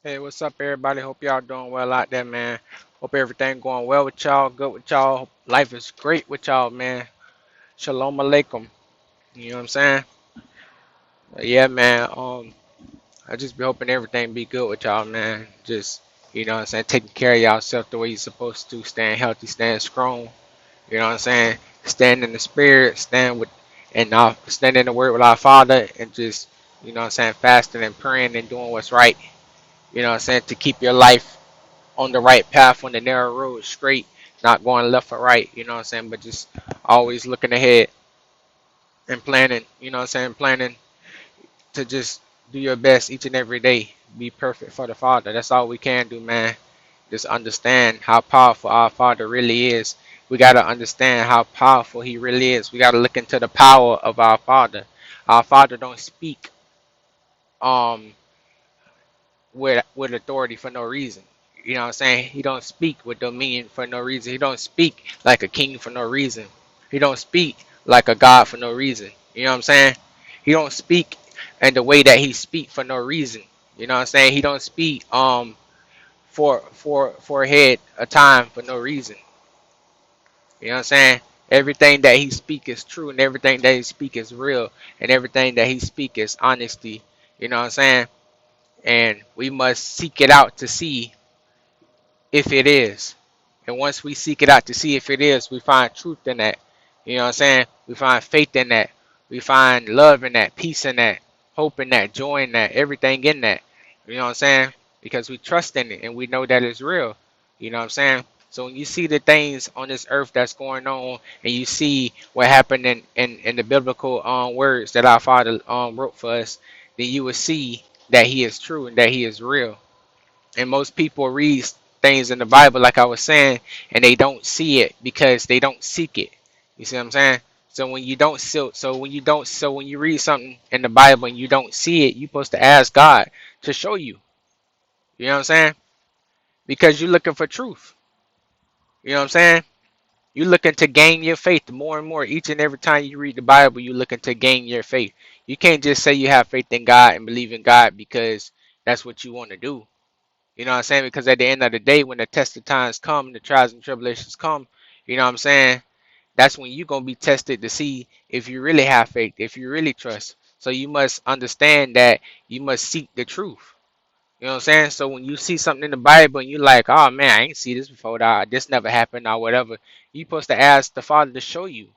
Hey, what's up, everybody? Hope y'all doing well out there, man. Hope everything going well with y'all, good with y'all. Hope life is great with y'all, man. Shalom alaikum. You know what I'm saying? Yeah, man. I just be hoping everything be good with y'all, man. Just, you know what I'm saying, taking care of yourself the way you're supposed to, staying healthy, staying strong. You know what I'm saying? Stand in the spirit, stand in the word with our Father, and just, you know what I'm saying, fasting and praying and doing what's right. You know what I'm saying? To keep your life on the right path, on the narrow road, straight, not going left or right, you know what I'm saying, but just always looking ahead and planning, you know what I'm saying, planning to just do your best each and every day, be perfect for the Father. That's all we can do, man. Just understand how powerful our Father really is. We got to understand how powerful He really is. We got to look into the power of our Father. Our Father don't speak um with authority for no reason. You know what I'm saying? He don't speak with dominion for no reason. He don't speak like a king for no reason. He don't speak like a god for no reason. You know what I'm saying? He don't speak in the way that he speak for no reason. You know what I'm saying? He don't speak for ahead a time for no reason. You know what I'm saying? Everything that he speak is true, and everything that he speak is real, and everything that he speak is honesty. You know what I'm saying? And we must seek it out to see if it is. And once we seek it out to see if it is, we find truth in that. You know what I'm saying? We find faith in that. We find love in that, peace in that, hope in that, joy in that, everything in that. You know what I'm saying? Because we trust in it and we know that it's real. You know what I'm saying? So when you see the things on this earth that's going on and you see what happened in the biblical words that our Father wrote for us, then you will see that He is true and that He is real. And most people read things in the Bible, like I was saying, and they don't see it because they don't seek it. You see what I'm saying? So when you read something in the Bible and you don't see it, you're supposed to ask God to show you. You know what I'm saying? Because you're looking for truth. You know what I'm saying? You're looking to gain your faith more and more. Each and every time you read the Bible, you're looking to gain your faith. You can't just say you have faith in God and believe in God because that's what you want to do. You know what I'm saying? Because at the end of the day, when the test of times come, the trials and tribulations come, you know what I'm saying? That's when you're going to be tested to see if you really have faith, if you really trust. So you must understand that you must seek the truth. You know what I'm saying? So when you see something in the Bible and you're like, oh man, I ain't see this before, this never happened or whatever, you're supposed to ask the Father to show you.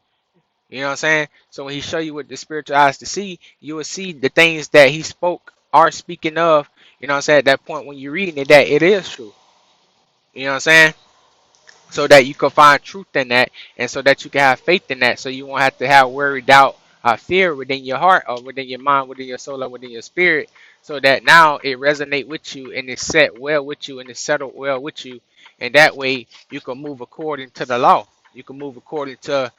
You know what I'm saying? So when He show you with the spiritual eyes to see, you will see the things that He spoke are speaking of. You know what I'm saying? At that point when you're reading it, that it is true. You know what I'm saying? So that you can find truth in that, and so that you can have faith in that, so you won't have to have worry, doubt, fear within your heart or within your mind, within your soul, or within your spirit, so that now it resonate with you and it's set well with you and it's settled well with you, and that way you can move according to the law. You can move according to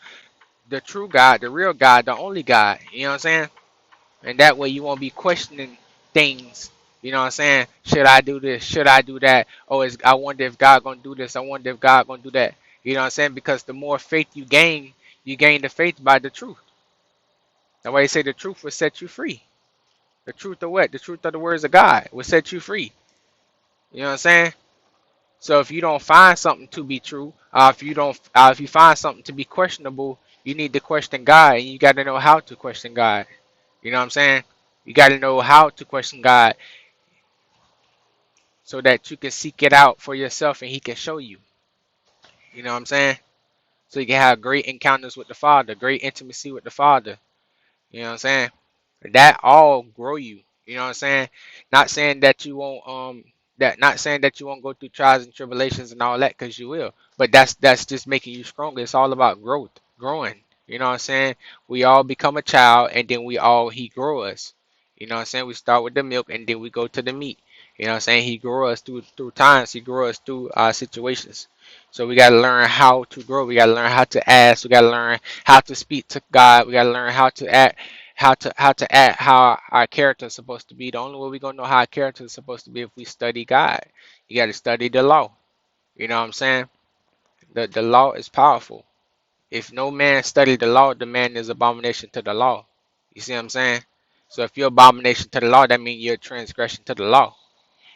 the true God, the real God, the only God. You know what I'm saying? And that way you won't be questioning things. You know what I'm saying? Should I do this? Should I do that? Oh, I wonder if God gonna do this. I wonder if God gonna do that. You know what I'm saying? Because the more faith you gain the faith by the truth. That's why they say the truth will set you free. The truth of what? The truth of the words of God will set you free. You know what I'm saying? So if you don't find something to be true, if you find something to be questionable, you need to question God, and you got to know how to question God. You know what I'm saying? You got to know how to question God so that you can seek it out for yourself and He can show you. You know what I'm saying? So you can have great encounters with the Father, great intimacy with the Father. You know what I'm saying? That all grow you. You know what I'm saying? Not saying that you won't not saying that you won't go through trials and tribulations and all that, because you will. But that's just making you stronger. It's all about growth, growing. You know what I'm saying? We all become a child and then He grow us. You know what I'm saying? We start with the milk and then we go to the meat. You know what I'm saying? He grow us through times. He grow us through situations. So we got to learn how to grow. We got to learn how to ask. We got to learn how to speak to God. We got to learn how to act, how to act, how our character is supposed to be. The only way we're gonna know how our character is supposed to be if we study God. You got to study the law. You know what I'm saying? The law is powerful. If no man study the law, the man is abomination to the law. You see what I'm saying? So if you're abomination to the law, that means you're a transgression to the law.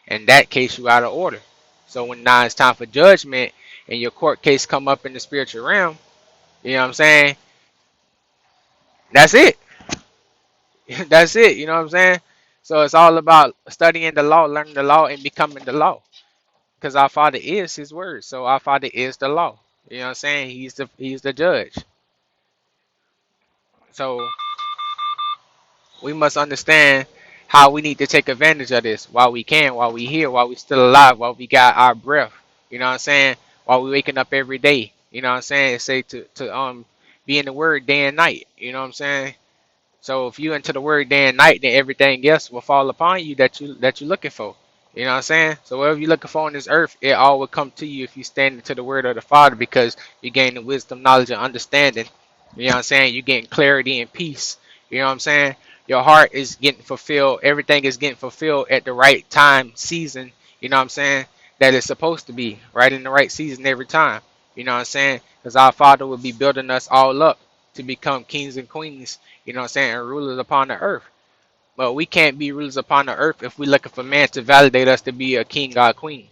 In that case, you out of order. So when now it's time for judgment and your court case come up in the spiritual realm, you know what I'm saying? That's it. That's it. You know what I'm saying? So it's all about studying the law, learning the law, and becoming the law. Because our Father is His word. So our Father is the law. You know what I'm saying? He's the judge. So we must understand how we need to take advantage of this while we can, while we here, while we still alive, while we got our breath. You know what I'm saying? While we waking up every day. You know what I'm saying? It say to be in the word day and night. You know what I'm saying? So if you into the word day and night, then everything else will fall upon you that you're looking for. You know what I'm saying? So whatever you're looking for on this earth, it all will come to you if you stand into the word of the Father, because you gain the wisdom, knowledge, and understanding. You know what I'm saying? You're getting clarity and peace. You know what I'm saying? Your heart is getting fulfilled. Everything is getting fulfilled at the right time, season. You know what I'm saying? That it's supposed to be right in the right season every time. You know what I'm saying? Because our Father will be building us all up to become kings and queens, you know what I'm saying, and rulers upon the earth. But we can't be rulers upon the earth if we're looking for man to validate us to be a king or a queen.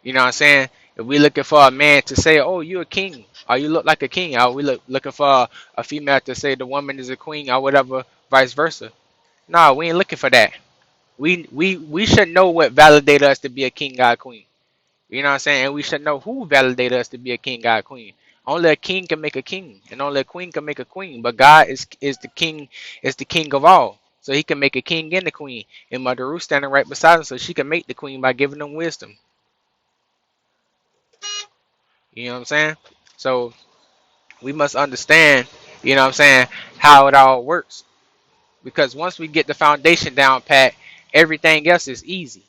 You know what I'm saying? If we're looking for a man to say, oh, you're a king, or you look like a king, or we looking for a female to say the woman is a queen, or whatever, vice versa. No, we ain't looking for that. We should know what validate us to be a king or a queen. You know what I'm saying? And we should know who validated us to be a king, God, queen. Only a king can make a king, and only a queen can make a queen. But God is the king of all. So He can make a king and a queen. And Mother Ruth standing right beside him, so she can make the queen by giving them wisdom. You know what I'm saying? So we must understand, you know what I'm saying, how it all works. Because once we get the foundation down pat, everything else is easy.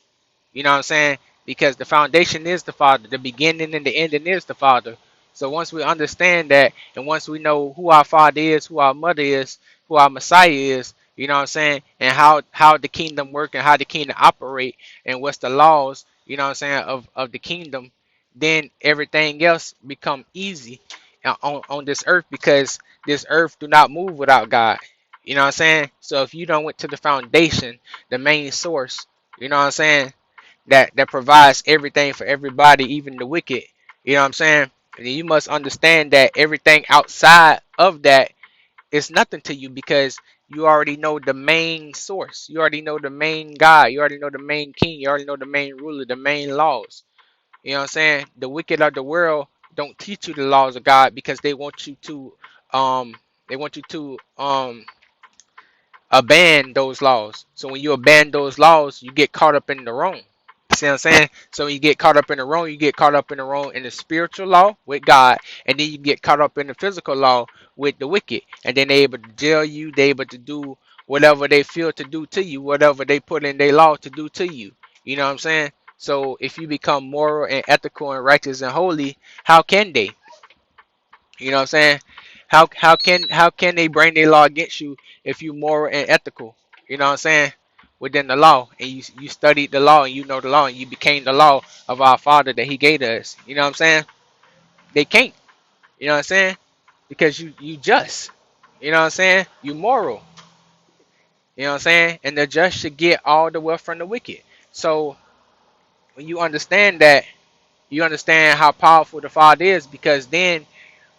You know what I'm saying? Because the foundation is the Father, the beginning and the ending is the Father. So once we understand that, and once we know who our Father is, who our Mother is, who our Messiah is, you know what I'm saying, and how the kingdom work and how the kingdom operate, and what's the laws, you know what I'm saying, of the kingdom, then everything else become easy on this earth, because this earth do not move without God. You know what I'm saying? So if you don't went to the foundation, the main source, you know what I'm saying, that provides everything for everybody, even the wicked. You know what I'm saying? And you must understand that everything outside of that is nothing to you, because you already know the main source. You already know the main God. You already know the main king. You already know the main ruler, the main laws. You know what I'm saying? The wicked of the world don't teach you the laws of God, because um they want you to abandon those laws. So when you abandon those laws, you get caught up in the wrong. You see what I'm saying? So you get caught up in the wrong, you get caught up in the wrong in the spiritual law with God, and then you get caught up in the physical law with the wicked. And then they able to jail you, they able to do whatever they feel to do to you, whatever they put in their law to do to you. You know what I'm saying? So if you become moral and ethical and righteous and holy, how can they? You know what I'm saying? How can they bring their law against you if you moral and ethical? You know what I'm saying? Within the law, and you studied the law, and you know the law, and you became the law of our Father that He gave us. You know what I'm saying? They can't. You know what I'm saying? Because you just. You know what I'm saying? You moral. You know what I'm saying? And the just should get all the wealth from the wicked. So when you understand that, you understand how powerful the Father is, because then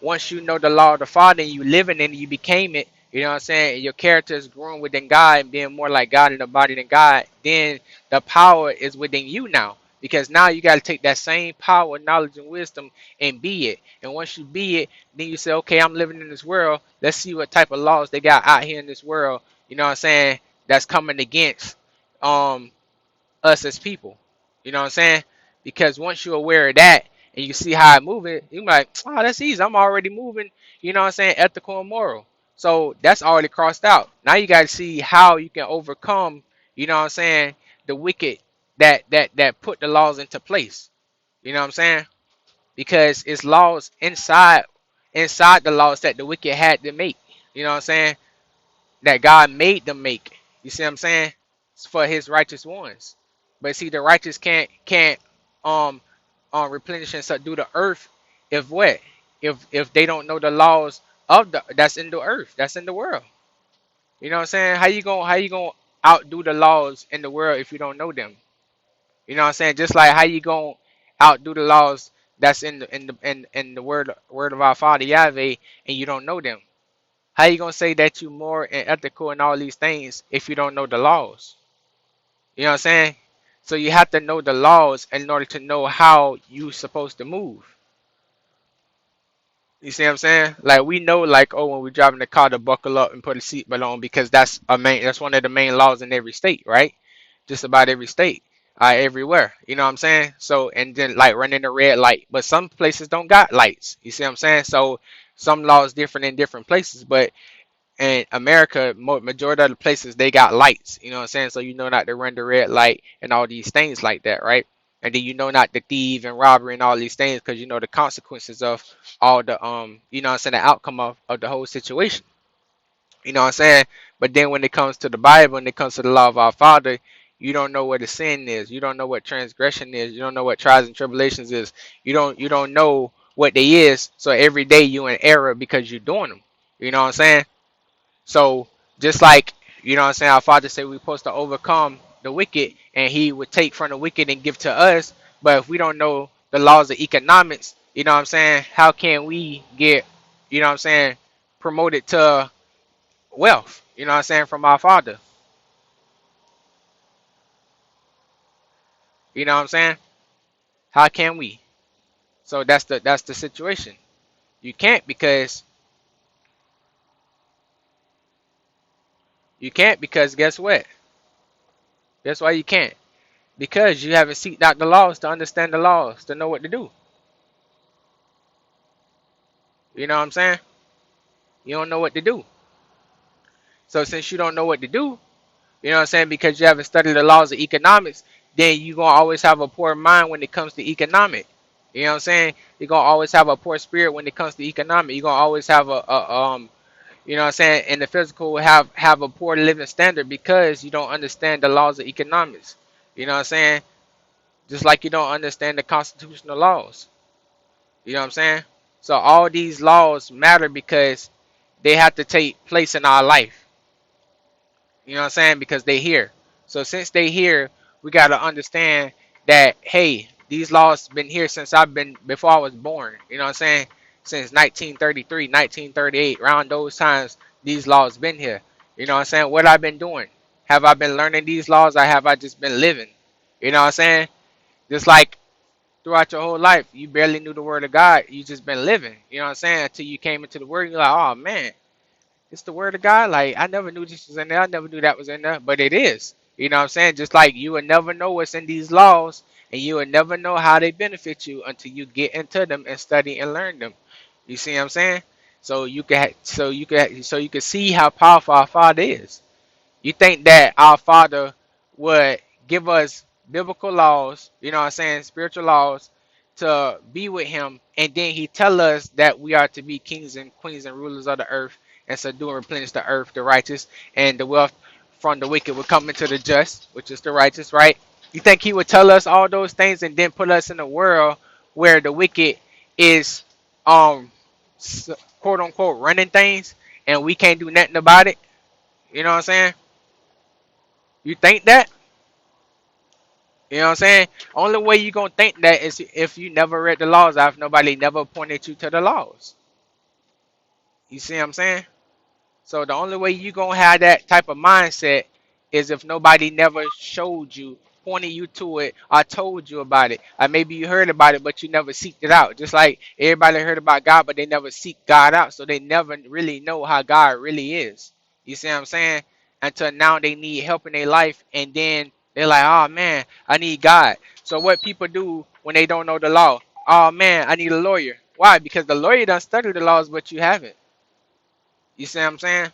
once you know the law of the Father and you living in it, you became it, you know what I'm saying, and your character is growing within God and being more like God in the body than God, then the power is within you now. Because now you got to take that same power, knowledge, and wisdom and be it. And once you be it, then you say, okay, I'm living in this world. Let's see what type of laws they got out here in this world, you know what I'm saying, that's coming against um us as people. You know what I'm saying? Because once you're aware of that and you see how I move it, you might, oh, that's easy. I'm already moving, you know what I'm saying, ethical and moral. So that's already crossed out. Now you got to see how you can overcome, you know what I'm saying, the wicked that put the laws into place. You know what I'm saying? Because it's laws inside the laws that the wicked had to make. You know what I'm saying? That God made them make. You see what I'm saying? It's for His righteous ones. But see, the righteous can't um replenish and subdue the earth if what? If they don't know the laws of the that's in the earth, that's in the world. You know what I'm saying? How you gonna outdo the laws in the world if you don't know them? You know what I'm saying? Just like how you gonna outdo the laws that's in the word of our Father Yahweh, and you don't know them. How you gonna say that you more ethical in all these things if you don't know the laws? You know what I'm saying? So you have to know the laws in order to know how you supposed to move. You see what I'm saying? Like we know, like, oh, when we're driving the car to buckle up and put a seatbelt on because that's one of the main laws in every state, right? Just about every state, everywhere. You know what I'm saying? So and then like running a red light, but some places don't got lights. You see what I'm saying? So some laws different in different places, but in America, majority of the places they got lights. You know what I'm saying? So you know not to run the red light and all these things like that, right? And then you know not to thieve and robbery and all these things because you know the consequences of all the you know what I'm saying, the outcome of the whole situation. You know what I'm saying? But then when it comes to the Bible and it comes to the law of our Father, you don't know what a sin is. You don't know what transgression is. You don't know what trials and tribulations is. You don't know what they is. So every day you in error because you're doing them. You know what I'm saying? So just like, you know what I'm saying, our Father said we're supposed to overcome the wicked and he would take from the wicked and give to us. But if we don't know the laws of economics, you know what I'm saying, how can we get, you know what I'm saying, promoted to wealth, you know what I'm saying, from our Father? You know what I'm saying? How can we? So that's the situation. You can't because guess what? That's why you can't. Because you haven't seeked out the laws to understand the laws, to know what to do. You know what I'm saying? You don't know what to do. So since you don't know what to do, you know what I'm saying, because you haven't studied the laws of economics, then you're going to always have a poor mind when it comes to economic. You know what I'm saying? You're going to always have a poor spirit when it comes to economic. You're going to always have you know what I'm saying, in the physical have a poor living standard because you don't understand the laws of economics. You know what I'm saying? Just like you don't understand the constitutional laws. You know what I'm saying? So all these laws matter because they have to take place in our life. You know what I'm saying? Because they here. So since they here, we got to understand that, hey, these laws been here since before I was born. You know what I'm saying? Since 1933, 1938, around those times, these laws been here. You know what I'm saying? What I've been doing? Have I been learning these laws or have I just been living? You know what I'm saying? Just like throughout your whole life, you barely knew the word of God. You just been living. You know what I'm saying? Until you came into the word, you're like, oh man, it's the word of God. Like I never knew this was in there. I never knew that was in there, but it is. You know what I'm saying? Just like you would never know what's in these laws, and you would never know how they benefit you until you get into them and study and learn them. You see what I'm saying? So you can see how powerful our Father is. You think that our Father would give us biblical laws, you know what I'm saying, spiritual laws, to be with him, and then he tell us that we are to be kings and queens and rulers of the earth, and subdue and replenish the earth, the righteous, and the wealth from the wicked will come into the just, which is the righteous, right? You think he would tell us all those things and then put us in a world where the wicked is, um, quote unquote, running things, and we can't do nothing about it? You know what I'm saying? You think that? You know what I'm saying? Only way you gonna think that is if you never read the laws out, if nobody never pointed you to the laws. You see what I'm saying? So the only way you gonna have that type of mindset is if nobody never showed you, pointed you to it, or told you about it. Or maybe you heard about it, but you never seeked it out. Just like everybody heard about God, but they never seek God out, so they never really know how God really is. You see what I'm saying? Until now they need help in their life, and then they're like, oh man, I need God. So what people do when they don't know the law? Oh man, I need a lawyer. Why? Because the lawyer done studied the laws, but you haven't. You see what I'm saying?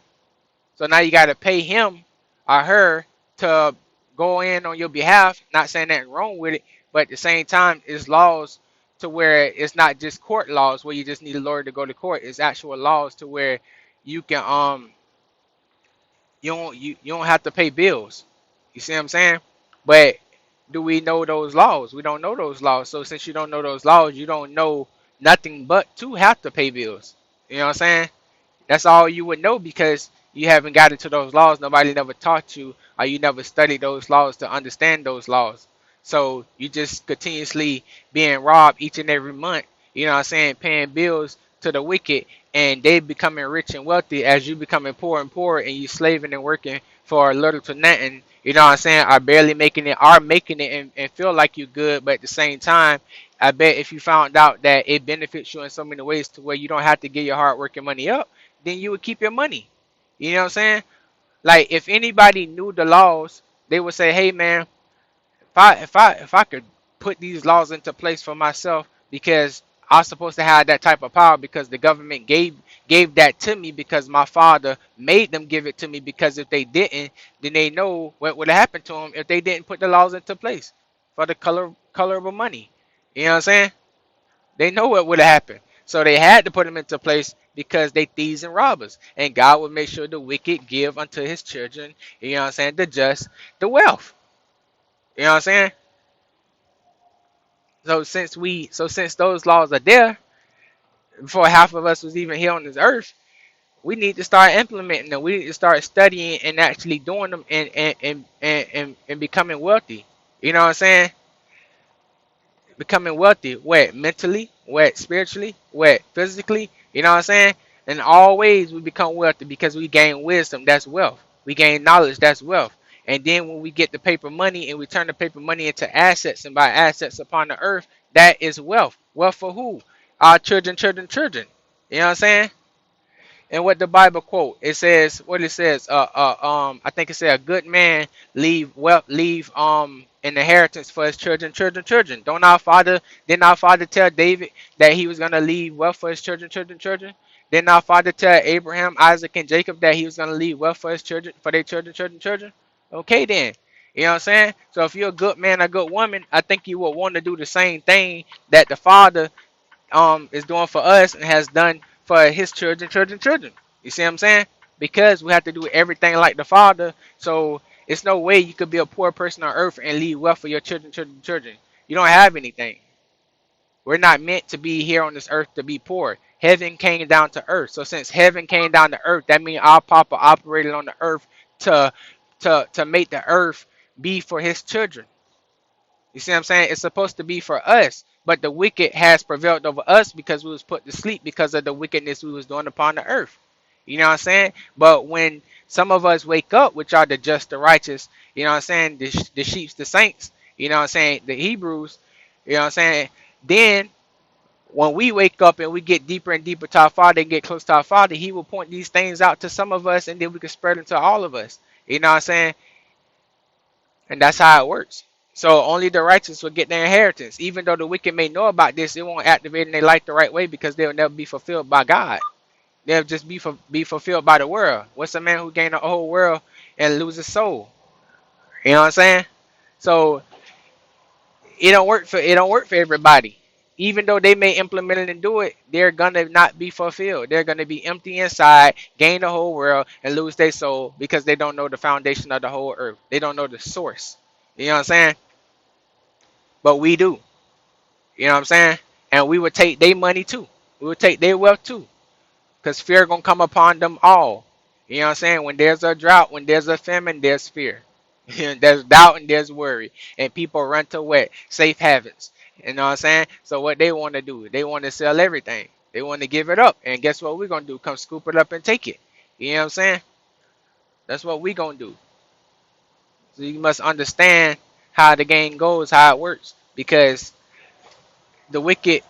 So now you got to pay him or her to go in on your behalf. Not saying nothing wrong with it, but at the same time, it's laws to where it's not just court laws where you just need a lawyer to go to court. It's actual laws to where you can you don't have to pay bills. You see what I'm saying? But do we know those laws? We don't know those laws. So since you don't know those laws, you don't know nothing but to have to pay bills. You know what I'm saying? That's all you would know because you haven't got into those laws. Nobody never taught you, or you never studied those laws to understand those laws. So you just continuously being robbed each and every month, you know what I'm saying, paying bills to the wicked, and they becoming rich and wealthy as you becoming poor and poorer, and you slaving and working for a little to nothing, you know what I'm saying, are making it and feel like you good, but at the same time, I bet if you found out that it benefits you in so many ways to where you don't have to get your hard working money up, then you would keep your money. You know what I'm saying? Like if anybody knew the laws, they would say, "Hey man, if I could put these laws into place for myself because I was supposed to have that type of power because the government gave that to me because my father made them give it to me because if they didn't, then they know what would have happened to them if they didn't put the laws into place for the colorable money. You know what I'm saying? They know what would have happened. So they had to put them into place because they thieves and robbers. And God would make sure the wicked give unto his children, you know what I'm saying, the just, the wealth. You know what I'm saying? So since those laws are there, before half of us was even here on this earth, we need to start implementing them. We need to start studying and actually doing them and becoming wealthy. You know what I'm saying? Becoming wealthy, what mentally, what spiritually, what physically, you know what I'm saying? In all ways we become wealthy because we gain wisdom, that's wealth. We gain knowledge, that's wealth. And then when we get the paper money and we turn the paper money into assets and buy assets upon the earth, that is wealth. Wealth for who? Our children, children, children. You know what I'm saying? And what the Bible quote, it says what it says. I think it said a good man leave an inheritance for his children, children, children. Didn't our father tell David that he was gonna leave wealth for his children, children, children? Didn't our father tell Abraham, Isaac, and Jacob that he was gonna leave wealth for his children, for their children, children, children? Okay then. You know what I'm saying? So if you're a good man, a good woman, I think you will want to do the same thing that the father is doing for us and has done for his children, children, children. You see what I'm saying? Because we have to do everything like the Father. So it's no way you could be a poor person on earth and leave wealth for your children, children, children. You don't have anything. We're not meant to be here on this earth to be poor. Heaven came down to earth. So since heaven came down to earth, that means our Papa operated on the earth to to make the earth be for his children. You see what I'm saying? It's supposed to be for us, but the wicked has prevailed over us because we was put to sleep because of the wickedness we was doing upon the earth. You know what I'm saying? But when some of us wake up, which are the just, the righteous, you know what I'm saying, the sheeps, the saints, you know what I'm saying, the Hebrews, you know what I'm saying, then when we wake up and we get deeper and deeper to our Father and get close to our Father, he will point these things out to some of us and then we can spread them to all of us. You know what I'm saying? And that's how it works. So only the righteous will get their inheritance. Even though the wicked may know about this, it won't activate in their life the right way because they'll never be fulfilled by God. They'll just be fulfilled by the world. What's a man who gain the whole world and lose his soul? You know what I'm saying? So it don't work for everybody. Even though they may implement it and do it, they're gonna not be fulfilled. They're gonna be empty inside, gain the whole world, and lose their soul because they don't know the foundation of the whole earth. They don't know the source. You know what I'm saying? But we do. You know what I'm saying? And we would take their money too. We would take their wealth too. Because fear gonna come upon them all. You know what I'm saying? When there's a drought, when there's a famine, there's fear. There's doubt and there's worry. And people run to what? Safe havens. You know what I'm saying? So what they want to do, they want to sell everything. They want to give it up. And guess what we're gonna do? Come scoop it up and take it. You know what I'm saying? That's what we gonna do. So you must understand how the game goes, how it works. Because the wicked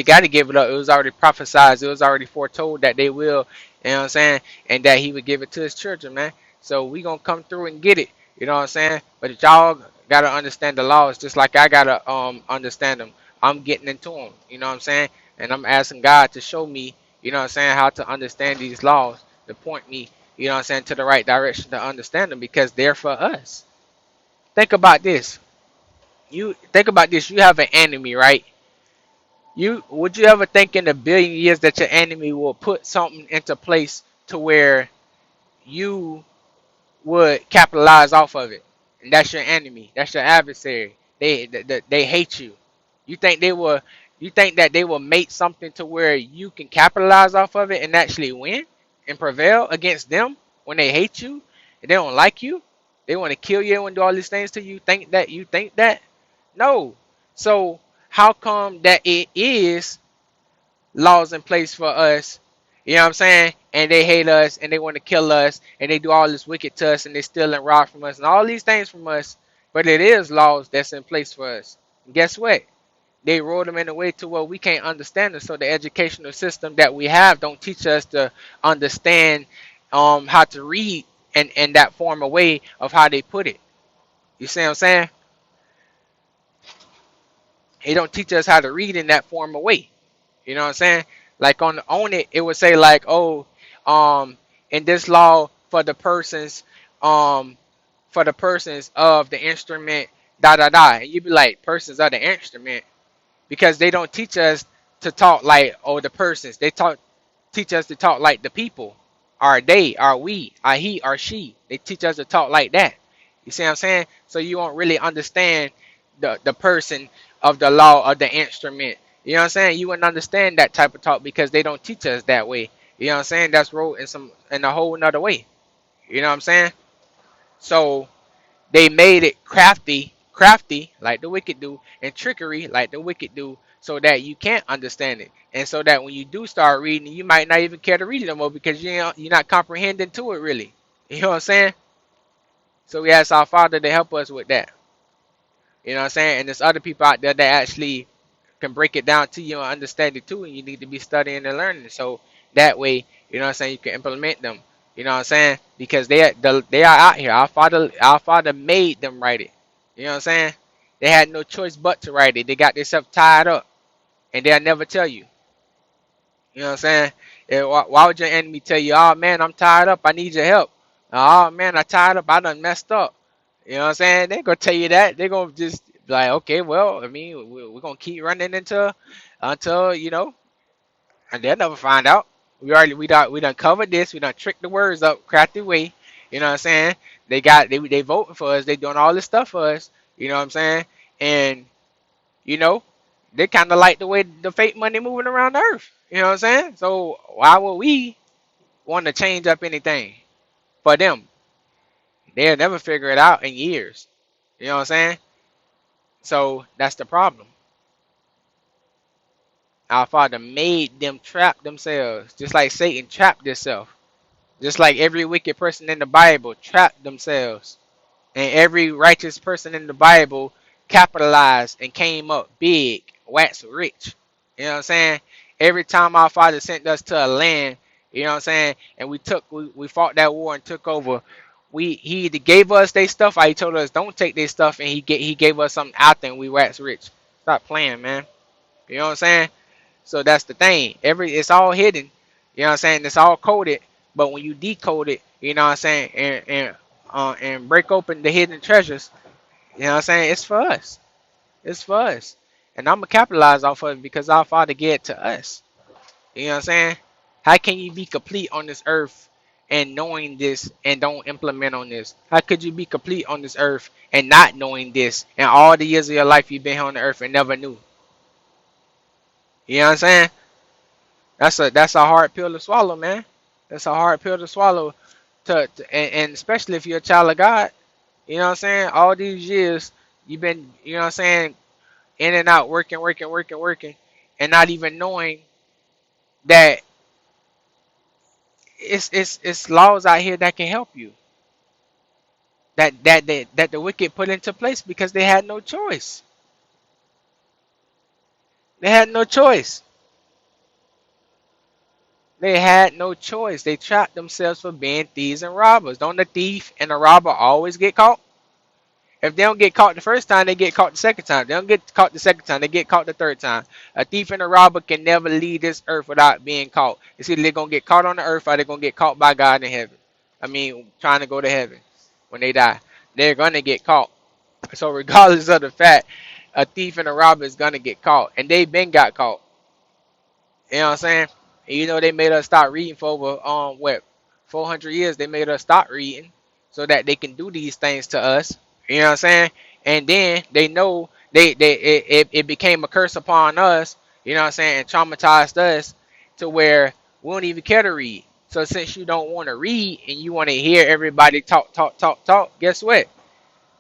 got to give it up. It was already prophesied. It was already foretold that they will, you know what I'm saying, and that he would give it to his children, man. So we gonna come through and get it. You know what I'm saying? But y'all gotta understand the laws, just like I gotta understand them. I'm getting into them. You know what I'm saying? And I'm asking God to show me, you know what I'm saying, how to understand these laws, to point me, you know what I'm saying, to the right direction to understand them because they're for us. Think about this. You think about this. You have an enemy, right? Would you ever think in a billion years that your enemy will put something into place to where you would capitalize off of it? And that's your enemy. That's your adversary. They hate you. You think they will? You think that they will make something to where you can capitalize off of it and actually win and prevail against them when they hate you and they don't like you? They want to kill you and do all these things to you. Think that you think that? No. So how come that it is laws in place for us? You know what I'm saying? And they hate us and they want to kill us and they do all this wicked to us and they steal and rob from us and all these things from us. But it is laws that's in place for us. And guess what? They wrote them in a way to where we can't understand it. So the educational system that we have don't teach us to understand how to read in that form of way of how they put it. You see what I'm saying? They don't teach us how to read in that form of way. You know what I'm saying? Like on it, it would say like, oh, in this law um for the persons of the instrument, da da da. And you'd be like, persons of the instrument, because they don't teach us to talk like, oh, the persons. Teach us to talk like the people. Are they, are we, are he, are she. They teach us to talk like that. You see what I'm saying? So you won't really understand the person of the law of the instrument. You know what I'm saying? You wouldn't understand that type of talk because they don't teach us that way. You know what I'm saying? That's wrote in a whole nother way. You know what I'm saying? So they made it crafty like the wicked do, and trickery like the wicked do, so that you can't understand it, and so that when you do start reading, you might not even care to read it no more because you're not comprehending to it really. You know what I'm saying? So we ask our Father to help us with that. You know what I'm saying? And there's other people out there that actually can break it down to you and understand it too, and you need to be studying and learning. So that way, you know what I'm saying, you can implement them. You know what I'm saying? Because they are out here. Our Father made them write it. You know what I'm saying? They had no choice but to write it. They got themselves tied up, and they'll never tell you. You know what I'm saying? Why would your enemy tell you, oh man, I'm tied up, I need your help? Oh man, I tied up, I done messed up. You know what I'm saying? They're gonna tell you that. They're gonna just be like, okay, well, I mean, we're gonna keep running until and they'll never find out. We done covered this. We done tricked the words up, crafty way. You know what I'm saying? They voting for us. They doing all this stuff for us. You know what I'm saying? And you know, they kind of like the way the fake money moving around the earth. You know what I'm saying? So why would we want to change up anything for them? They'll never figure it out in years. You know what I'm saying? So that's the problem. Our Father made them trap themselves, just like Satan trapped himself. Just like every wicked person in the Bible trapped themselves. And every righteous person in the Bible capitalized and came up big, waxed rich. You know what I'm saying? Every time our Father sent us to a land, you know what I'm saying, and we fought that war and took over, he either gave us their stuff or he told us don't take their stuff, and he gave us something out there and we waxed rich. Stop playing, man. You know what I'm saying? So that's the thing. It's all hidden. You know what I'm saying? It's all coded. But when you decode it, you know what I'm saying, and break open the hidden treasures, you know what I'm saying? It's for us. It's for us. And I'm gonna capitalize off of it because our Father gave it to us. You know what I'm saying? How can you be complete on this earth and knowing this and don't implement on this? How could you be complete on this earth and not knowing this and all the years of your life you've been here on the earth and never knew? You know what I'm saying? That's a hard pill to swallow, man. That's a hard pill to swallow. And especially if you're a child of God, you know what I'm saying? All these years you've been, you know what I'm saying, in and out, working, and not even knowing that it's laws out here that can help you. That the wicked put into place because they had no choice. They had no choice. They had no choice. They trapped themselves for being thieves and robbers. Don't the thief and the robber always get caught? If they don't get caught the first time, they get caught the second time. They don't get caught the second time, they get caught the third time. A thief and a robber can never leave this earth without being caught. It's either they're going to get caught on the earth or they're going to get caught by God in heaven. I mean, trying to go to heaven when they die. They're going to get caught. So regardless of the fact, a thief and a robber is going to get caught. And they've been got caught. You know what I'm saying? And you know they made us start reading for over 400 years. They made us stop reading so that they can do these things to us. You know what I'm saying? And then they know it became a curse upon us. You know what I'm saying? And traumatized us to where we don't even care to read. So since you don't want to read and you want to hear everybody talk, talk, talk, talk, guess what?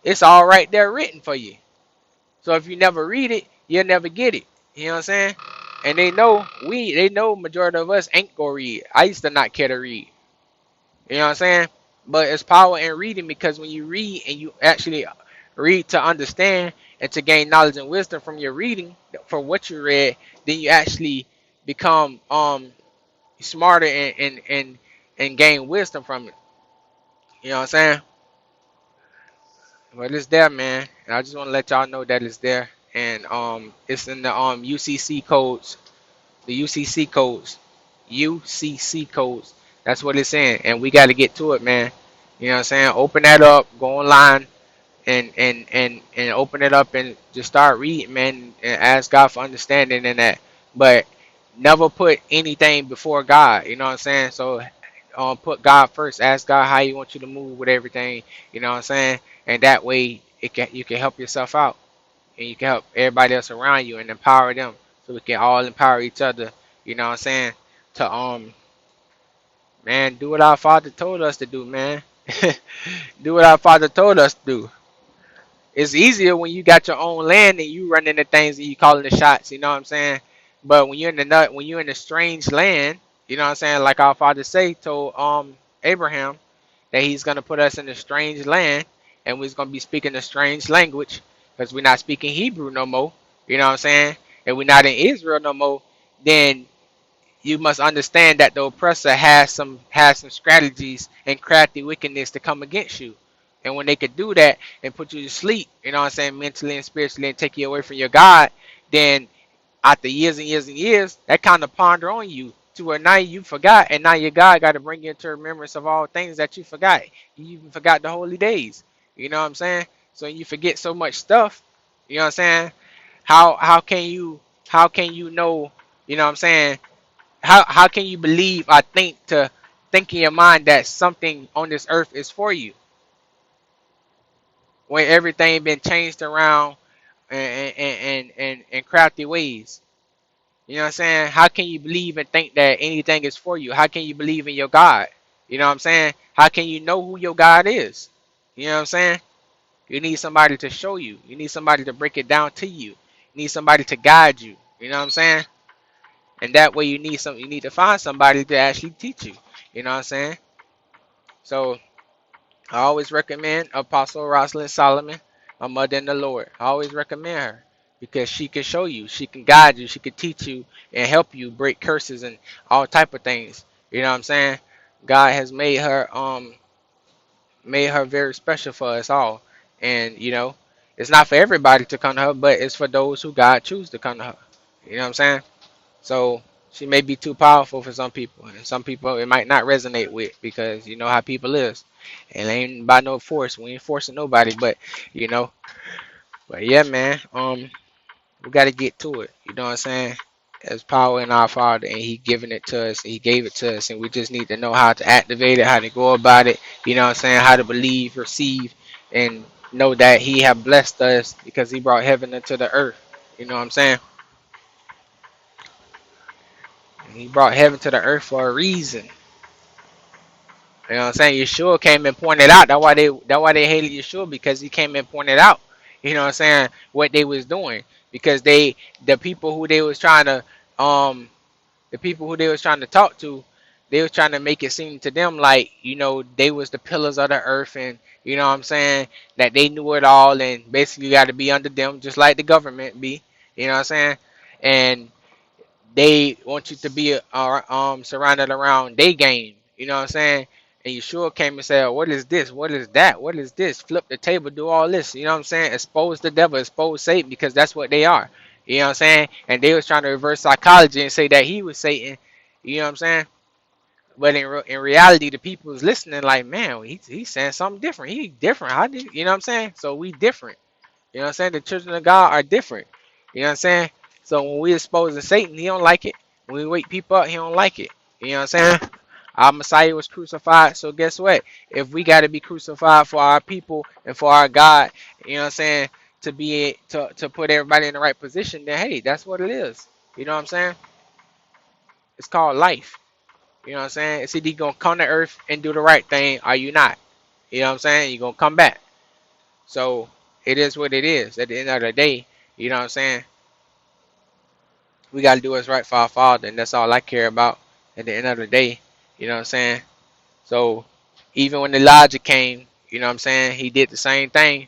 It's all right there written for you. So if you never read it, you'll never get it. You know what I'm saying? And they know majority of us ain't gonna read. I used to not care to read. You know what I'm saying? But it's power in reading, because when you read and you actually read to understand and to gain knowledge and wisdom from your reading, from what you read, then you actually become smarter and gain wisdom from it. You know what I'm saying? But it's there, man. And I just want to let y'all know that it's there. And it's in the UCC codes, the UCC codes, UCC codes. That's what it's saying, and we got to get to it, man. You know what I'm saying? Open that up, go online, and open it up and just start reading, man, and ask God for understanding in that. But never put anything before God. You know what I'm saying? So put God first. Ask God how you want you to move with everything. You know what I'm saying? And that way you can help yourself out, and you can help everybody else around you and empower them, so we can all empower each other. You know what I'm saying? To man, do what our Father told us to do, man. Do what our Father told us to do. It's easier when you got your own land and you running the things and you calling the shots. You know what I'm saying? But when you're in a strange land, you know what I'm saying? Like our Father say told Abraham that he's gonna put us in a strange land, and we're gonna be speaking a strange language, because we're not speaking Hebrew no more. You know what I'm saying? And we're not in Israel no more. Then you must understand that the oppressor has some strategies and crafty wickedness to come against you. And when they could do that and put you to sleep, you know what I'm saying, mentally and spiritually, and take you away from your God, then after years and years and years, that kind of ponder on you to where now you forgot, and now your God got to bring you into remembrance of all things that you forgot. You even forgot the holy days. You know what I'm saying? So you forget so much stuff. You know what I'm saying? How can you know? You know what I'm saying? How can you believe or think in your mind that something on this earth is for you when everything been changed around in crafty ways? You know what I'm saying? How can you believe and think that anything is for you? How can you believe in your God? You know what I'm saying? How can you know who your God is? You know what I'm saying? You need somebody to show you. You need somebody to break it down to you. You need somebody to guide you. You know what I'm saying? And that way you need to find somebody to actually teach you. You know what I'm saying? So I always recommend Apostle Rosalind Solomon, my mother in the Lord. I always recommend her because she can show you, she can guide you, she can teach you and help you break curses and all type of things. You know what I'm saying? God has made her very special for us all. And it's not for everybody to come to her, but it's for those who God choose to come to her. You know what I'm saying? So she may be too powerful for some people, and some people it might not resonate with, because you know how people is. And it ain't by no force. We ain't forcing nobody, but you know. But yeah, man. We gotta get to it. You know what I'm saying? There's power in our Father, and He giving it to us. He gave it to us, and we just need to know how to activate it, how to go about it. You know what I'm saying? How to believe, receive, and know that He have blessed us because He brought heaven into the earth. You know what I'm saying? And He brought heaven to the earth for a reason. You know what I'm saying? Yeshua came and pointed out. That's why they hated Yeshua, because he came and pointed out. You know what I'm saying? What they was doing, because the people who they was trying to talk to, they was trying to make it seem to them like they was the pillars of the earth, and you know what I'm saying, that they knew it all, and basically got to be under them, just like the government be. You know what I'm saying? And they want you to be surrounded around their game. You know what I'm saying? And Yeshua came and said, "What is this? What is that? What is this? Flip the table, do all this." You know what I'm saying? Expose the devil, expose Satan, because that's what they are. You know what I'm saying? And they was trying to reverse psychology and say that he was Satan. You know what I'm saying? But in reality, the people was listening like, man, he's saying something different. He different. How do you know what I'm saying? So we different. You know what I'm saying? The children of God are different. You know what I'm saying? So when we expose Satan, he don't like it. When we wake people up, he don't like it. You know what I'm saying? Our Messiah was crucified. So guess what? If we got to be crucified for our people and for our God, you know what I'm saying, to put everybody in the right position, then hey, that's what it is. You know what I'm saying? It's called life. You know what I'm saying? It's either you gonna come to earth and do the right thing, or you not. You know what I'm saying? You're gonna come back. So it is what it is. At the end of the day, you know what I'm saying? We gotta do what's right for our Father, and that's all I care about. At the end of the day, you know what I'm saying? So even when Elijah came, you know what I'm saying, he did the same thing.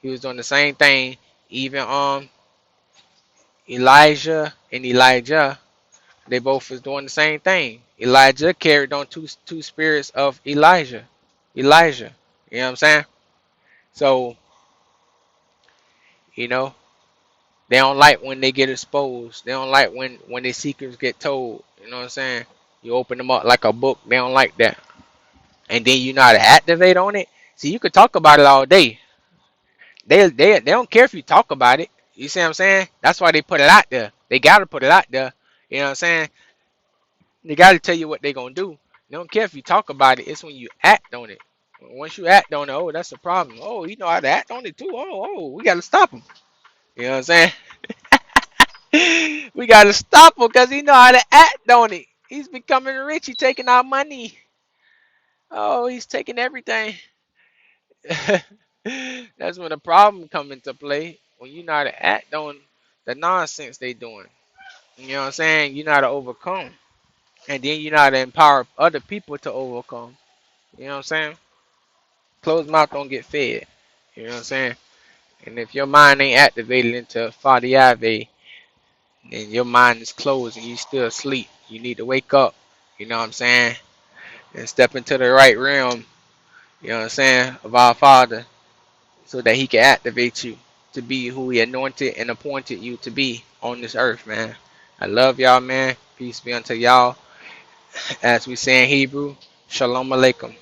He was doing the same thing. Even Elijah and Elijah, they both was doing the same thing. Elijah carried on two spirits of Elijah. You know what I'm saying? So, you know, they don't like when they get exposed. They don't like when their secrets get told. You know what I'm saying? You open them up like a book. They don't like that. And then you know how to activate on it. See, you could talk about it all day. They don't care if you talk about it. You see what I'm saying? That's why they put it out there. They gotta put it out there. You know what I'm saying? They gotta tell you what they gonna do. They don't care if you talk about it. It's when you act on it. Once you act on it, oh, that's a problem. Oh, you know how to act on it too. We gotta stop him. You know what I'm saying? We gotta stop him because he know how to act on it. He's becoming rich. He's taking our money. Oh, he's taking everything. That's when the problem come into play. When you know how to act on the nonsense they doing. You know what I'm saying? You know how to overcome. And then you know how to empower other people to overcome. You know what I'm saying? Closed mouth don't get fed. You know what I'm saying? And if your mind ain't activated into Father Yahweh, and your mind is closed and you still asleep, you need to wake up. You know what I'm saying? And step into the right realm. You know what I'm saying? Of our Father, so that He can activate you to be who He anointed and appointed you to be on this earth, man. I love y'all, man. Peace be unto y'all. As we say in Hebrew, Shalom Aleichem.